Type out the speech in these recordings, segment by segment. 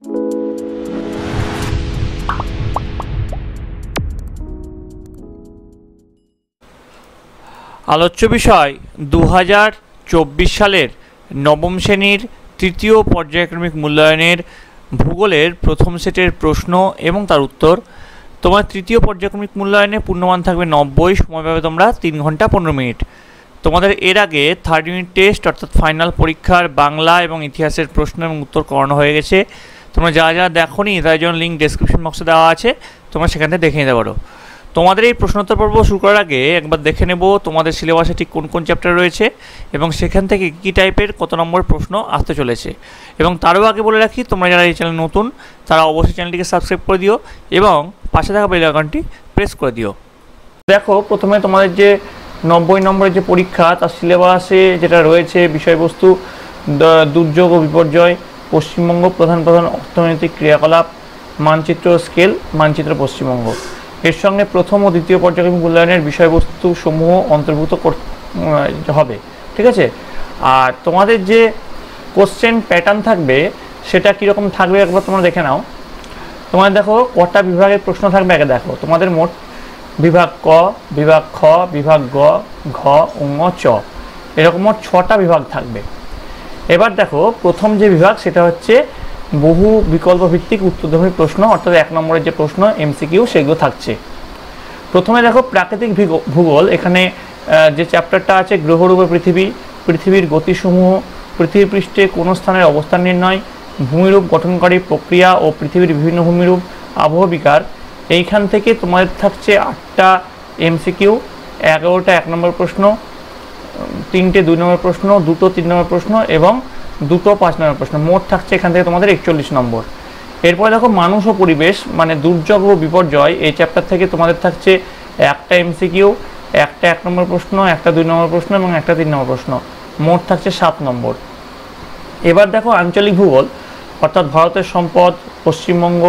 আলোচ্য বিষয় 2024 সালের নবম শ্রেণীর তৃতীয় পর্যায়ক্রমিক মূল্যায়নের ভূগোলের প্রথম সেটের প্রশ্ন এবং তার উত্তর। তোমার তৃতীয় পর্যায়ক্রমিক মূল্যায়নে পূর্ণমান থাকবে 90, সময় পাবে তোমরা 3 ঘন্টা 15 মিনিট। তোমাদের এর আগে 3rd ইউনিট টেস্ট অর্থাৎ ফাইনাল পরীক্ষার বাংলা এবং ইতিহাসের প্রশ্ন এবং উত্তর করানো হয়ে গেছে। তোমরা যারা যারা দেখোনি তার জন্য লিঙ্ক ডেসক্রিপশন বক্সে দেওয়া আছে, তোমরা সেখান থেকে দেখে নিতে পারো। তোমাদের এই প্রশ্নোত্তর পর্ব শুরু করার আগে একবার দেখে নেব তোমাদের সিলেবাসে ঠিক কোন কোন চ্যাপ্টার রয়েছে এবং সেখান থেকে কী টাইপের কত নম্বর প্রশ্ন আসতে চলেছে। এবং তারও আগে বলে রাখি, তোমরা যারা এই চ্যানেল নতুন তারা অবশ্যই চ্যানেলটিকে সাবস্ক্রাইব করে দিও এবং পাশে থাকা বেল আইকনটি প্রেস করে দিও। দেখো, প্রথমে তোমাদের যে 90 নম্বরের যে পরীক্ষা তার সিলেবাসে যেটা রয়েছে বিষয়বস্তু, দুর্যোগ ও বিপর্যয়, পশ্চিমবঙ্গ, প্রধান প্রধান অর্থনৈতিক ক্রিয়াকলাপ, মানচিত্র স্কেল, মানচিত্র পশ্চিমবঙ্গ। এর সঙ্গে প্রথম ও দ্বিতীয় পর্যায়ক্রমিক মূল্যায়নের বিষয়বস্তু সমূহ অন্তর্ভুক্ত হবে, ঠিক আছে। আর তোমাদের যে কোশ্চেন প্যাটার্ন থাকবে সেটা কীরকম থাকবে একবার তোমরা দেখে নাও। তোমাদের দেখো কটা বিভাগের প্রশ্ন থাকবে আগে দেখো। তোমাদের মোট বিভাগ ক, বিভাগ খ, বিভাগ গ, ঘ, ঙ, চ, এরকম মোট 6টা বিভাগ থাকবে। এবার দেখো প্রথম যে বিভাগ সেটা হচ্ছে বহু বিকল্প ভিত্তিক উত্তরধর্মী প্রশ্ন, অর্থাৎ 1 নম্বরের যে প্রশ্ন এমসিকিউ সেগুলো থাকছে। প্রথমে দেখো প্রাকৃতিক ভূগোল। এখানে যে চ্যাপ্টারটা আছে গ্রহরূপে পৃথিবী, পৃথিবীর গতিসমূহ, পৃথিবী পৃষ্ঠে কোনো স্থানের অবস্থান নির্ণয়, ভূমিরূপ গঠনকারী প্রক্রিয়া ও পৃথিবীর বিভিন্ন ভূমিরূপ, আবহবিকার। এইখান থেকে তোমাদের থাকছে 8টা এমসিকিউ, 11টা 1 নম্বর প্রশ্ন, 3টে 2 নম্বর প্রশ্ন, 2টো 3 নম্বর প্রশ্ন এবং 2টো 5 নম্বর প্রশ্ন। মোট থাকছে এখান থেকে তোমাদের 41 নম্বর। এরপরে দেখো মানুষ ও পরিবেশ মানে দুর্যোগ ও বিপর্যয়, এই চ্যাপ্টার থেকে তোমাদের থাকছে 1টা এমসিকিউ, 1টা 1 নম্বর প্রশ্ন, 1টা 2 নম্বর প্রশ্ন এবং 1টা 3 নম্বর প্রশ্ন। মোট থাকছে 7 নম্বর। এবার দেখো আঞ্চলিক ভূগোল অর্থাৎ ভারতের সম্পদ, পশ্চিমবঙ্গ,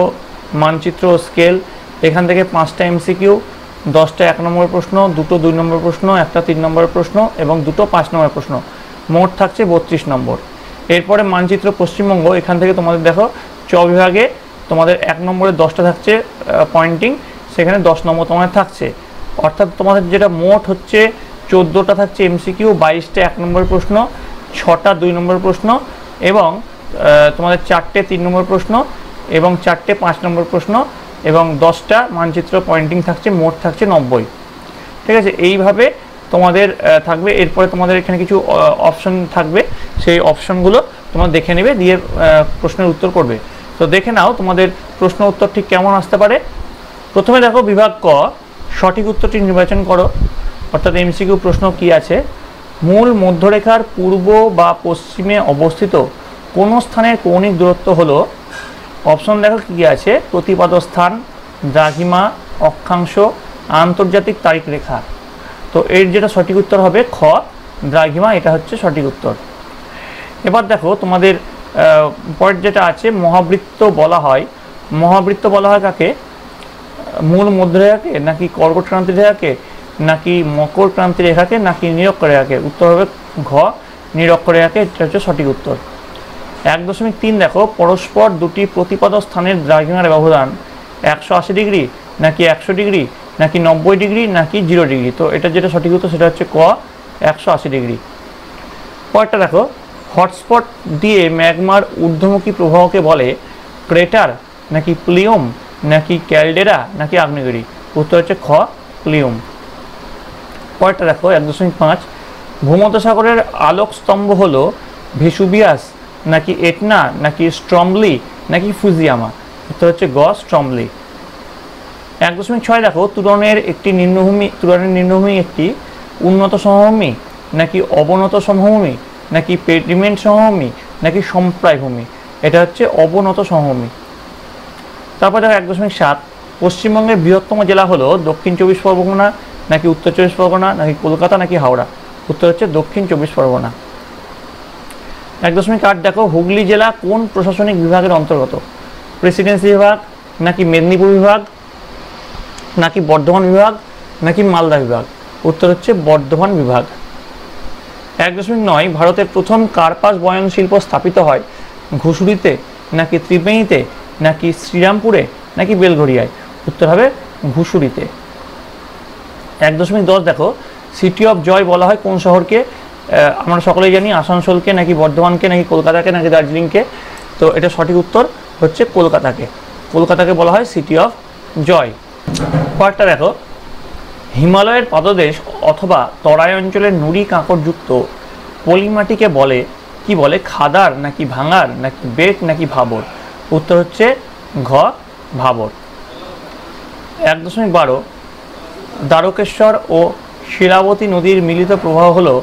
মানচিত্র স্কেল। এখান থেকে 5টা এমসিকিউ, 10টা 1 নম্বর প্রশ্ন, 2টো 2 নম্বর প্রশ্ন, 1টা 3 নম্বর প্রশ্ন এবং 2টো 5 নম্বর প্রশ্ন। মোট থাকছে 32 নম্বর। এরপরে মানচিত্র পশ্চিমবঙ্গ, এখান থেকে তোমাদের দেখো চ বিভাগে তোমাদের 1 নম্বরে 10টা থাকছে পয়েন্টিং, সেখানে 10 নম্বর তোমাদের থাকছে। অর্থাৎ তোমাদের যেটা মোট হচ্ছে 14টা থাকছে এমসিকিউ, 22টা 1 নম্বর প্রশ্ন, 6টা 2 নম্বর প্রশ্ন এবং তোমাদের 4টে 3 নম্বর প্রশ্ন এবং 4টে 5 নম্বর প্রশ্ন এবং 10টা মানচিত্র পয়েন্টিং থাকছে। মোট থাকছে 90, ঠিক আছে। এইভাবে তোমাদের থাকবে। এরপরে তোমাদের এখানে কিছু অপশন থাকবে, সেই অপশনগুলো তোমরা দেখে নেবে, দিয়ে প্রশ্নের উত্তর করবে। তো দেখে নাও তোমাদের প্রশ্ন উত্তর ঠিক কেমন আসতে পারে। প্রথমে দেখো বিভাগ ক, সঠিক উত্তরটি নির্বাচন করো। অর্থাৎ এমসিকিউ প্রশ্ন কি আছে, মূল মধ্যরেখার পূর্ব বা পশ্চিমে অবস্থিত কোন স্থানের কৌণিক দূরত্ব হলো। অপশন দেখো কী আছে, প্রতিপাদ স্থান, দ্রাঘিমা, অক্ষাংশ, আন্তর্জাতিক তারিখ রেখা। তো এর যেটা সঠিক উত্তর হবে খ, দ্রাঘিমা, এটা হচ্ছে সঠিক উত্তর। এবার দেখো তোমাদের পরের যেটা আছে মহাবৃত্ত বলা হয়। মহাবৃত্ত বলা হয় কাকে, মূল মধ্যরেখাকে নাকি কর্কট ক্রান্তি রেখাকে নাকি মকর ক্রান্তি রেখাকে নাকি নিরক্ষ রেখাকে। উত্তর হবে ঘ, নিরক্ষ রেখাকে, এটা হচ্ছে সঠিক উত্তর। 1.3 দেখো পরস্পর দুটি প্রতিপাদ স্থানের দ্রাঘিমার ব্যবধান 180 ডিগ্রি নাকি 100 ডিগ্রি নাকি 90 ডিগ্রি নাকি 0 ডিগ্রি। তো এটা যেটা সঠিক উত্তর সেটা হচ্ছে ক, 180 ডিগ্রি। পরেরটা দেখো, হটস্পট দিয়ে ম্যাগমার ঊর্ধ্বমুখী প্রবাহকে বলে ক্রেটার নাকি প্লিউম নাকি ক্যালডেরা নাকি আগ্নেয়গিরি। উত্তর হচ্ছে খ, প্লিউম। পরেরটা দেখো 1.5, ভূমধ্যসাগরের আলোক স্তম্ভ হলো ভেসুভিয়াস নাকি এটনা নাকি স্ট্রমলি নাকি ফুজিয়ামা। উত্তর হচ্ছে গ, স্ট্রমলি। 1.6 দেখো তুরণের নিম্নভূমি একটি উন্নত সমভূমি নাকি অবনত সমভূমি নাকি পেডিমেন্ট সমভূমি নাকি সম্প্রায় ভূমি। এটা হচ্ছে অবনত সমভূমি। তারপর দেখো 1.7, পশ্চিমবঙ্গের বৃহত্তম জেলা হলো দক্ষিণ 24 পরগনা নাকি উত্তর 24 পরগনা নাকি কলকাতা নাকি হাওড়া। উত্তর হচ্ছে দক্ষিণ 24 পরগনা। 1.8 দেখো হুগলি জেলা কোন প্রশাসনিক বিভাগের অন্তর্গত, প্রেসিডেন্সি বিভাগ নাকি মেদিনীপুর বিভাগ নাকি বর্ধমান বিভাগ নাকি মালদা বিভাগ। উত্তর হচ্ছে বর্ধমান বিভাগ। 1.9 ভারতের প্রথম কার্পাস বয়ন শিল্প স্থাপিত হয় ঘুষুরিতে নাকি ত্রিবেণীতে, নাকি শ্রীরামপুরে, নাকি বেলঘরিয়ায়? উত্তর হবে ঘুষুরিতে। 1.10 দেখো, সিটি অফ জয় বলা হয় কোন শহরকে? আমরা সকলেই জানি আসানসোলকে, নাকি বর্ধমানকে, নাকি কলকাতাকে, নাকি দার্জিলিংকে? তো এটা সঠিক উত্তর হচ্ছে কলকাতাকে। কলকাতাকে বলা হয় সিটি অফ জয়। কয়েকটা দেখো, হিমালয়ের পাদদেশ অথবা তরাই অঞ্চলের নুড়ি কাঁকড়যুক্ত পলিমাটিকে বলে কি বলে? খাদার, নাকি ভাঙার, নাকি বেট, নাকি ভাবর? উত্তর হচ্ছে ঘ ভাবর। 1.12 দ্বারকেশ্বর ও শিলাবতী নদীর মিলিত প্রবাহ হলো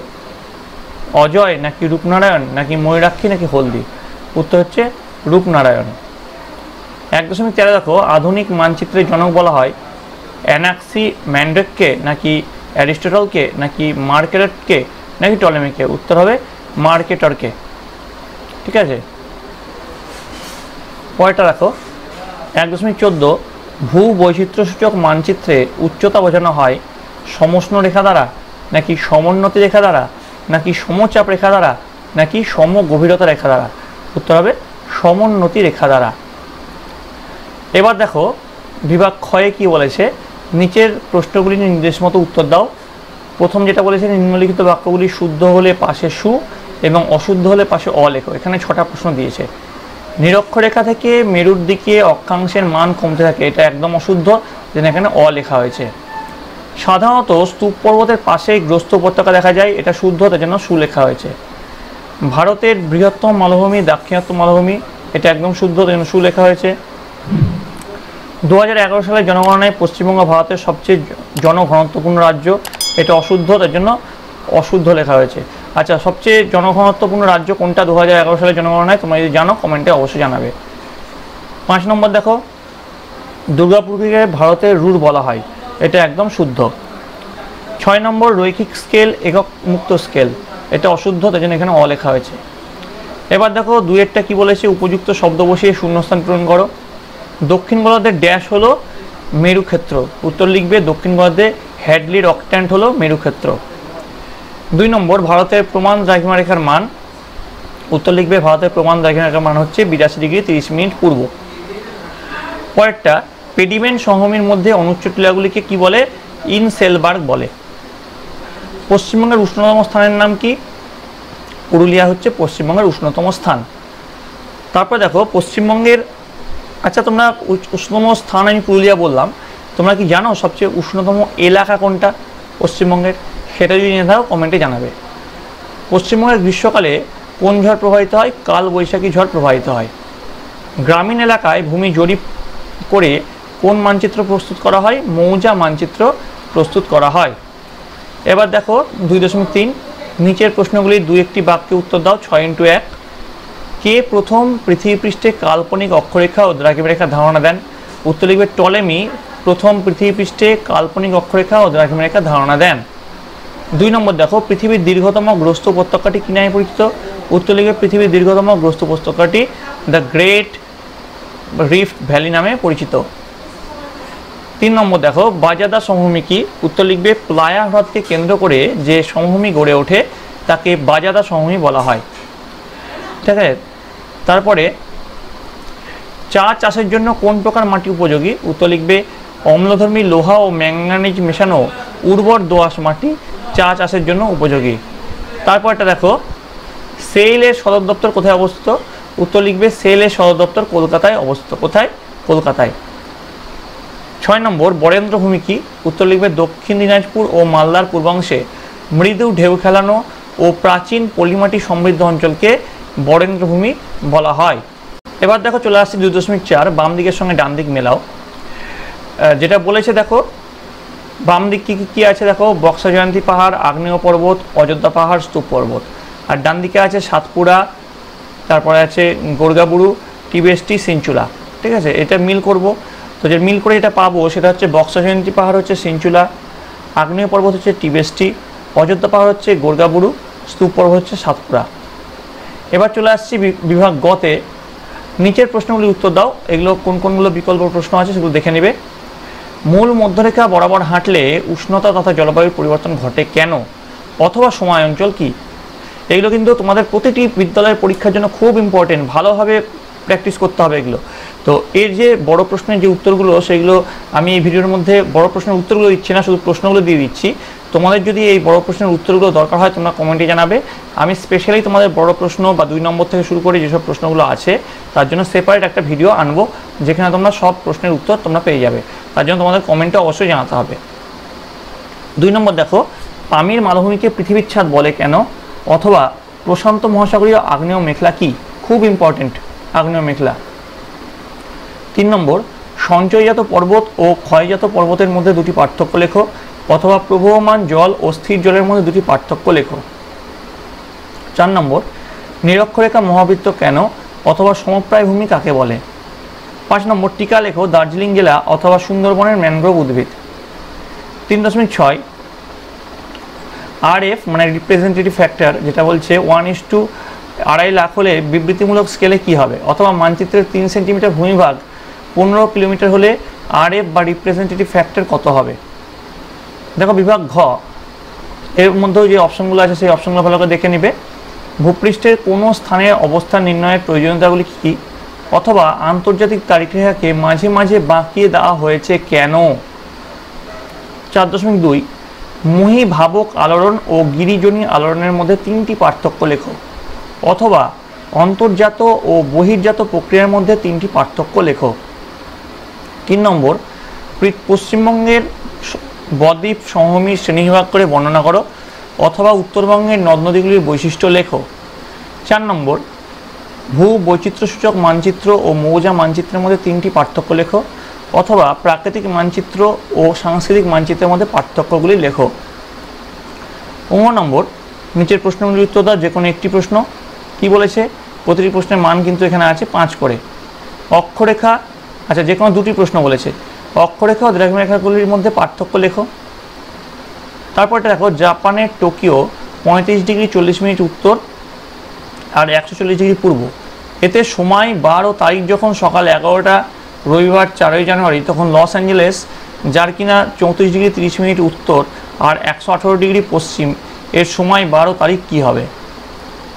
অজয়, নাকি রূপনারায়ণ, নাকি ময়ূরাক্ষী, নাকি হলদি? উত্তর হচ্ছে রূপনারায়ণ। 1.13 দেখো, আধুনিক মানচিত্রের জনক বলা হয় অ্যানাক্সিম্যান্ড্রোসকে, নাকি অ্যারিস্টটলকে, নাকি মার্কেটকে, নাকি টলেমিকে? উত্তর হবে মার্কেটরকে। ঠিক আছে, পরেরটা দেখো 1.14 ভূ বৈচিত্র্যসূচক মানচিত্রে উচ্চতা বোঝানো হয় সমষ্ণ রেখা দ্বারা, নাকি সমোন্নতি রেখা দ্বারা, নাকি সমচাপ রেখা দ্বারা, নাকি সমগভীরতা রেখা দ্বারা? উত্তর হবে সমোন্নতি রেখা দ্বারা। এবার দেখো বিভাগ ক্ষয়ে কি বলেছে, নিচের প্রশ্নগুলি নির্দেশ মতো উত্তর দাও। প্রথম যেটা বলেছে, নিম্নলিখিত বাক্যগুলি শুদ্ধ হলে পাশে সু এবং অশুদ্ধ হলে পাশে অ লেখো। এখানে 6টা প্রশ্ন দিয়েছে। নিরক্ষরেখা থেকে মেরুর দিকে অক্ষাংশের মান কমতে থাকে, এটা একদম অশুদ্ধ, যেন এখানে অ লেখা হয়েছে। সাধারণত স্তূপ পর্বতের পাশেই গ্রস্ত উপত্যকা দেখা যায়, এটা শুদ্ধ, তার জন্য সু লেখা হয়েছে। ভারতের বৃহত্তম মালভূমি দাক্ষিণাত্য মালভূমি, এটা একদম শুদ্ধ, তার জন্য সু লেখা হয়েছে। 2011 সালের জনগণনায় পশ্চিমবঙ্গ ভারতের সবচেয়ে জনঘনত্বপূর্ণ রাজ্য, এটা অশুদ্ধ, তার জন্য অশুদ্ধ লেখা হয়েছে। আচ্ছা, সবচেয়ে জনঘনত্বপূর্ণ রাজ্য কোনটা 2011 সালের জনগণনায়? তোমরা যদি জানো কমেন্টে অবশ্যই জানাবে। 5 নম্বর দেখো, দুর্গাপুরকে ভারতের রুর বলা হয়, এটা একদম শুদ্ধ। 6 নম্বর রৈখিক স্কেল একক মুক্ত স্কেল, এটা অশুদ্ধ, তার জন্য এখানে অ লেখা হয়েছে। এবার দেখো 2-এরটা কি বলেছে, উপযুক্ত শব্দ বসিয়ে শূন্যস্থান পূরণ করো। দক্ষিণ গোলার্ধের ড্যাশ হলো মেরুক্ষেত্র, উত্তর লিখবে দক্ষিণ গোলার্ধে হ্যাডলির অক্ট্যান্ট হলো মেরুক্ষেত্র। 2 নম্বর ভারতের প্রমাণ দ্রাঘিমারেখার মান, উত্তর লিখবে ভারতের প্রমাণ দ্রাঘিমারেখার মান হচ্ছে 82°30' পূর্ব। পরেরটা, পেডিমেন্ট সমভূমির মধ্যে অনুচ্চ টিলাগুলিকে কি বলে? ইনসেলবার্গ বলে। পশ্চিমবঙ্গের উষ্ণতম স্থানের নাম কি? পুরুলিয়া হচ্ছে পশ্চিমবঙ্গের উষ্ণতম স্থান। তারপর দেখো পশ্চিমবঙ্গের, আচ্ছা তোমরা উষ্ণতম স্থান আমি পুরুলিয়া বললাম, তোমরা কি জানো সবচেয়ে উষ্ণতম এলাকা কোনটা পশ্চিমবঙ্গের? সেটা যদি জেনে থাকো কমেন্টে জানাবে। পশ্চিমবঙ্গের গ্রীষ্মকালে কোন ঝড় প্রবাহিত হয়? কাল বৈশাখী ঝড় প্রবাহিত হয়। গ্রামীণ এলাকায় ভূমি জরিপ করে কোন মানচিত্র প্রস্তুত করা হয়? মৌজা মানচিত্র প্রস্তুত করা হয়। এবার দেখো 2.3 নিচের প্রশ্নগুলির 2-1টি বাক্যে উত্তর দাও। 6x1। কে প্রথম পৃথিবীপৃষ্ঠে কাল্পনিক অক্ষরেখা ও দ্রাঘিমারেখার ধারণা দেন? উত্তর লিখবে টলেমি প্রথম পৃথিবীপৃষ্ঠে কাল্পনিক অক্ষরেখা ও দ্রাঘিমারেখার ধারণা দেন। 2 নম্বর দেখো পৃথিবীর দীর্ঘতম গ্রস্ত উপত্যকাটি কি নামে পরিচিত? উত্তর লিখবে পৃথিবীর দীর্ঘতম গ্রস্ত উপত্যকাটি দ্য গ্রেট রিফট ভ্যালি নামে পরিচিত। 3 নম্বর দেখো বাজাদা সমভূমি কি? উত্তর লিখবে প্লায়া হ্রদকে কেন্দ্র করে যে সমভূমি গড়ে ওঠে তাকে বাজাদা সমভূমি বলা হয়। ঠিক আছে, তারপরে চা চাষের জন্য কোন প্রকার মাটি উপযোগী? উত্তর লিখবে অম্লধর্মী লোহা ও ম্যাঙ্গানিজ মেশানো উর্বর দোআঁশ মাটি চা চাষের জন্য উপযোগী। তারপরটা দেখো সেইলের সদর দপ্তর কোথায় অবস্থিত? উত্তর লিখবে সেইলের সদর দপ্তর কলকাতায় অবস্থিত। কোথায়? কলকাতায়। 6 নম্বর বরেন্দ্রভূমি কি? উত্তর লিখবে দক্ষিণ দিনাজপুর ও মালদার পূর্বাংশে মৃদু ঢেউ খেলানো ও প্রাচীন পলিমাটি সমৃদ্ধ অঞ্চলকে বরেন্দ্রভূমি বলা হয়। এবার দেখো চলে আসছে 2.4 বাম দিকের সঙ্গে ডান দিক মেলাও। যেটা বলেছে দেখো বাম দিক কি আছে দেখো বক্সা জয়ন্তী পাহাড়, আগ্নেয় পর্বত, অযোধ্যা পাহাড়, স্তূপ পর্বত। আর ডান দিকে আছে সাতপুরা, তারপরে আছে গোর্গাবুরু, টিবেস্টি, সিনচুলা। ঠিক আছে, এটা মিল করব। তো যে মিল করে এটা পাবো সেটা হচ্ছে বক্সা জয়ন্তী পাহাড় হচ্ছে সিনচুলা, আগ্নেয় পর্বত হচ্ছে টিবেস্টি, অযোধ্যা পাহাড় হচ্ছে গোর্গাবুরু, স্তূপ পর্বত হচ্ছে সাতপুরা। এবার চলে আসছি বিভাগ গতে। নিচের প্রশ্নগুলি উত্তর দাও। এগুলো কোন কোনগুলো বিকল্প প্রশ্ন আছে সেগুলো দেখে নেবে। মূল মধ্যরেখা বরাবর হাঁটলে উষ্ণতা তথা জলবায়ুর পরিবর্তন ঘটে কেন? অথবা সময় অঞ্চল কি? এগুলো কিন্তু তোমাদের প্রতিটি বিদ্যালয়ের পরীক্ষার জন্য খুব ইম্পর্টেন্ট। ভালোভাবে প্র্যাকটিস করতে হবে এগুলো। তো এর যে বড় প্রশ্নের যে উত্তরগুলো সেগুলো আমি এই ভিডিওর মধ্যে বড় প্রশ্নের উত্তরগুলো দিচ্ছি না, শুধু প্রশ্নগুলো দিয়ে দিচ্ছি। তোমাদের যদি এই বড় প্রশ্নের উত্তরগুলো দরকার হয় তোমরা কমেন্টে জানাবে। আমি স্পেশালি তোমাদের বড় প্রশ্ন বা 2 নম্বর থেকে শুরু করে যেসব প্রশ্নগুলো আছে তার জন্য সেপারেট একটা ভিডিও আনবো, যেখানে তোমরা সব প্রশ্নের উত্তর তোমরা পেয়ে যাবে। তার জন্য তোমাদের কমেন্টে অবশ্যই জানাতে হবে। 2 নম্বর দেখো, পামির মালভূমিকে পৃথিবীর ছাদ বলে কেন, অথবা প্রশান্ত মহাসাগরীয় আগ্নেয় মেঘলা কি? খুব ইম্পর্টেন্ট আগ্নেয় মেঘলা। 3 নম্বর, সঞ্চয়জাত পর্বত ও ক্ষয়জাত পর্বতের মধ্যে দুটি পার্থক্য লেখো, অথবা প্রবহমান জল ও স্থির জলের মধ্যে দুটি পার্থক্য লেখো। 4 নম্বর, নিরক্ষরেখা মহাবৃত্ত কেন, অথবা সমপ্রায় ভূমি কাকে বলে। 5 নম্বর, টিকা লেখো দার্জিলিং জেলা অথবা সুন্দরবনের ম্যানগ্রোভ উদ্ভিদ। 3.6 RF মানে রিপ্রেজেন্টেটিভ ফ্যাক্টর, যেটা বলছে 1:2.5 লাখ হলে বিবৃতিমূলক স্কেলে কি হবে, অথবা মানচিত্রের 3 সেন্টিমিটার ভূমিভাগ 15 কিলোমিটার হলে RF বা রিপ্রেজেন্টেটিভ ফ্যাক্টর কত হবে। দেখো বিভাগ ঘ, এর মধ্যেও যে অপশনগুলো আছে সেই অপশনগুলো ভালো করে দেখে নিবে। ভূপৃষ্ঠের কোনো স্থানের অবস্থান নির্ণয়ের প্রয়োজনীয়তাগুলি কী কী, অথবা আন্তর্জাতিক তারিখরেখাকে মাঝে মাঝে বাঁকিয়ে দেওয়া হয়েছে কেন। 4.2 মহী ভাবক আলোড়ন ও গিরিজনী আলোড়নের মধ্যে 3টি পার্থক্য লেখো, অথবা অন্তর্জাত ও বহির্জাত প্রক্রিয়ার মধ্যে 3টি পার্থক্য লেখো। 3 নম্বর, পশ্চিমবঙ্গের বদ্বীপ সমভূমির শ্রেণীবিভাগ করে বর্ণনা করো, অথবা উত্তরবঙ্গের নদ নদীগুলির বৈশিষ্ট্য লেখো। 4 নম্বর, ভূ বৈচিত্র্যসূচক মানচিত্র ও মৌজা মানচিত্রের মধ্যে 3টি পার্থক্য লেখো, অথবা প্রাকৃতিক মানচিত্র ও সাংস্কৃতিক মানচিত্রের মধ্যে পার্থক্যগুলি লেখো। 15 নম্বর, নিচের প্রশ্নগুলির উত্তর দাও যে কোনো একটি প্রশ্ন। কি বলেছে, প্রতিটি প্রশ্নের মান কিন্তু এখানে আছে 5 করে। অক্ষরেখা, আচ্ছা যে কোনো 2টি প্রশ্ন বলেছে। অক্ষরেখা ও দ্রাঘিমারেখাগুলির মধ্যে পার্থক্য লেখো। তারপরটা দেখো, জাপানের টোকিও 35 ডিগ্রি 40 মিনিট উত্তর আর 140 ডিগ্রি পূর্ব। এতে সময়, বার ও তারিখ যখন সকাল 11টা রবিবার 4ই জানুয়ারি, তখন লস অ্যাঞ্জেলেস যার কিনা 34 ডিগ্রি 30 মিনিট উত্তর আর 118 ডিগ্রি পশ্চিম, এর সময়, বার ও তারিখ কী হবে।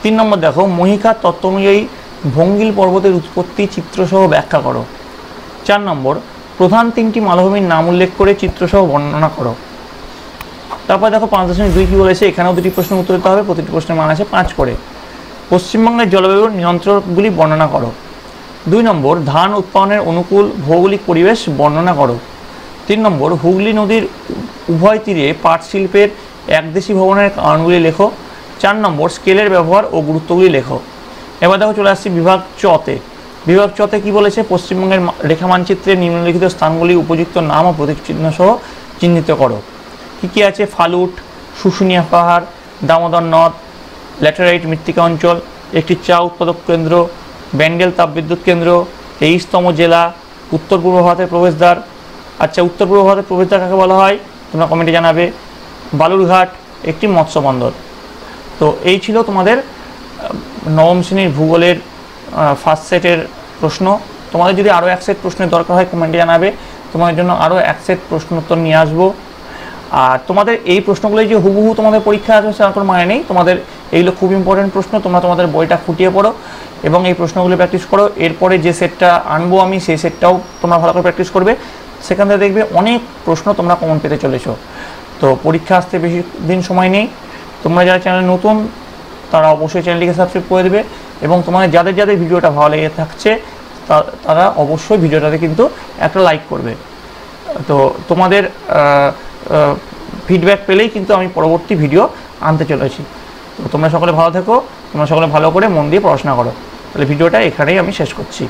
3 নম্বর দেখো, মহিকার তত্ত্ব অনুযায়ী ভঙ্গিল পর্বতের উৎপত্তি চিত্রসহ ব্যাখ্যা করো। 4 নম্বর, প্রধান 3টি মালভূমির নাম উল্লেখ করে চিত্রসহ বর্ণনা করো। তারপর দেখো 5.2 কী বলেছে, এখানেও 2টি প্রশ্ন উত্তর দিতে হবে, প্রতিটি প্রশ্নের মান আছে 5 করে। পশ্চিমবঙ্গের জলবায়ুর নিয়ন্ত্রকগুলি বর্ণনা করো। 2 নম্বর, ধান উৎপাদনের অনুকূল ভৌগোলিক পরিবেশ বর্ণনা করো। 3 নম্বর, হুগলি নদীর উভয় তীরে পাট শিল্পের একদেশী ভবনের কারণগুলি লেখো। 4 নম্বর, স্কেলের ব্যবহার ও গুরুত্বগুলি লেখো। এবার দেখো চলে আসছি বিভাগ চতে। বিভাগ চতে কী বলেছে, পশ্চিমবঙ্গের রেখা মানচিত্রে নিম্নলিখিত স্থানগুলি উপযুক্ত নাম ও প্রতীক চিহ্ন সহ চিহ্নিত করো। কী কী আছে, ফালুট, শুশুনিয়া পাহাড়, দামোদর নদ, ল্যাটেরাইট মৃত্তিকা অঞ্চল, একটি চা উৎপাদক কেন্দ্র, ব্যান্ডেল তাপবিদ্যুৎ কেন্দ্র, 23তম জেলা, উত্তর পূর্ব ভারতের প্রবেশদ্বার। আচ্ছা, উত্তর পূর্ব ভারতের প্রবেশদ্বার কাকে বলা হয় তোমরা কমেন্টে জানাবে। বালুরঘাট, একটি মৎস্য বন্দর। তো এই ছিল তোমাদের নবম শ্রেণীর ভূগোলের ফার্স্ট সেটের প্রশ্ন। তোমাদের যদি আরও 1 সেট প্রশ্নের দরকার হয় কমেন্টে জানাবে, তোমাদের জন্য আরও 1 সেট প্রশ্ন উত্তর নিয়ে আসবো। আর তোমাদের এই প্রশ্নগুলোই যে হুবহু তোমাদের পরীক্ষা আসবে সেটা কোনো মানে নেই। তোমাদের এইগুলো খুব ইম্পর্টেন্ট প্রশ্ন, তোমরা তোমাদের বইটা ফুটিয়ে পড়ো এবং এই প্রশ্নগুলো প্র্যাকটিস করো। এরপরে যে সেটটা আনবো আমি সেই সেটটাও তোমরা ভালো করে প্র্যাকটিস করবে, সেখান থেকে দেখবে অনেক প্রশ্ন তোমরা কমন পেতে চলেছো। তো পরীক্ষা আসতে বেশি দিন সময় নেই। তোমরা যারা চ্যানেলে নতুন তারা অবশ্যই চ্যানেলটিকে সাবস্ক্রাইব করে দেবে, এবং তোমাদের যাদের যাদের ভিডিওটা ভালো লেগে থাকছে তারা অবশ্যই ভিডিওটাতে কিন্তু একটা লাইক করবে। তো তোমাদের ফিডব্যাক পেলেই কিন্তু আমি পরবর্তী ভিডিও আনতে চলেছি। তো তোমরা সকলে ভালো থেকো, তোমরা সকলে ভালো করে মন দিয়ে পড়াশোনা করো। তাহলে ভিডিওটা এখানেই আমি শেষ করছি।